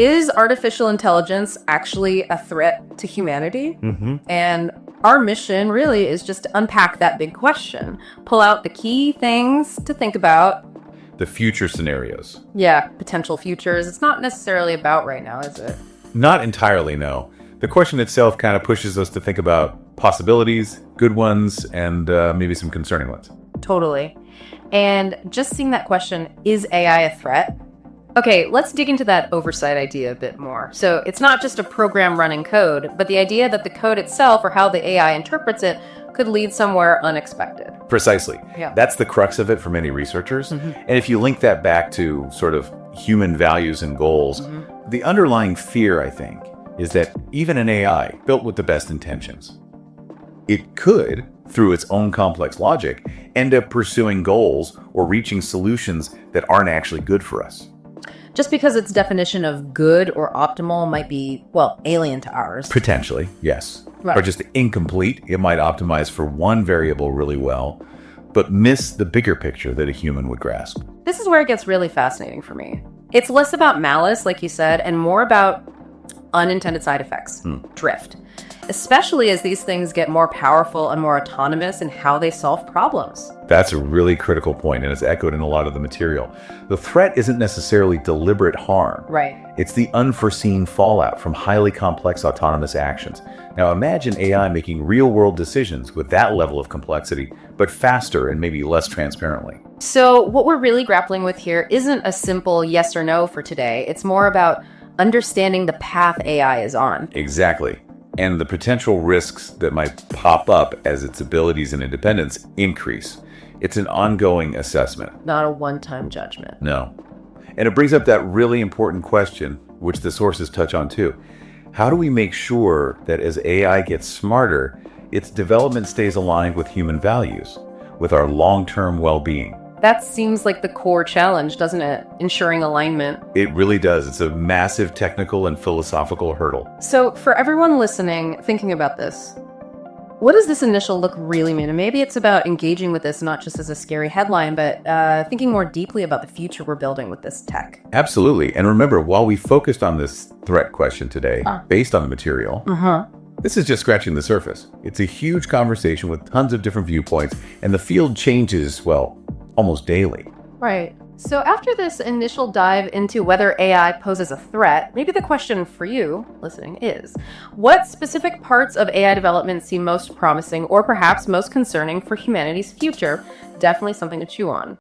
Is artificial intelligence actually a threat to humanity? And our mission really is just to unpack that big question, pull out the key things to think about. The future scenarios. Yeah, potential futures. It's not necessarily about right now, is it? Not entirely, no. The question itself kind of pushes us to think about possibilities, good ones, and maybe some concerning ones. Totally. And just seeing that question, is AI a threat? Okay, let's dig into that oversight idea a bit more. So it's not just a program running code, but the idea that the code itself or how the AI interprets it could lead somewhere unexpected. Precisely. Yeah. That's the crux of it for many researchers. And if you link that back to sort of human values and goals, the underlying fear, I think, is that even an AI built with the best intentions, it could, through its own complex logic, end up pursuing goals or reaching solutions that aren't actually good for us. Just because its definition of good or optimal might be, well, alien to ours. Potentially, yes. Right. Or just incomplete. It might optimize for one variable really well, but miss the bigger picture that a human would grasp. This is where it gets really fascinating for me. It's less about malice, like you said, and more about unintended side effects, drift. Especially as these things get more powerful and more autonomous in how they solve problems. That's a really critical point, and it's echoed in a lot of the material. The threat isn't necessarily deliberate harm. Right. It's the unforeseen fallout from highly complex autonomous actions. Now imagine AI making real-world decisions with that level of complexity, but faster and maybe less transparently. So what we're really grappling with here isn't a simple yes or no for today. It's more about understanding the path AI is on. Exactly. And the potential risks that might pop up as its abilities and independence increase. It's an ongoing assessment. Not a one-time judgment. No. And it brings up that really important question, which the sources touch on too. How do we make sure that as AI gets smarter, its development stays aligned with human values, with our long-term well-being? That seems like the core challenge, doesn't it? Ensuring alignment. It really does. It's a massive technical and philosophical hurdle. So for everyone listening, thinking about this, what does this initial look really mean? And maybe it's about engaging with this not just as a scary headline, but thinking more deeply about the future we're building with this tech. Absolutely. And remember, while we focused on this threat question today, based on the material, this is just scratching the surface. It's a huge conversation with tons of different viewpoints, and the field changes, well, almost daily. Right. So after this initial dive into whether AI poses a threat, maybe the question for you listening is, what specific parts of AI development seem most promising or perhaps most concerning for humanity's future? Definitely something to chew on.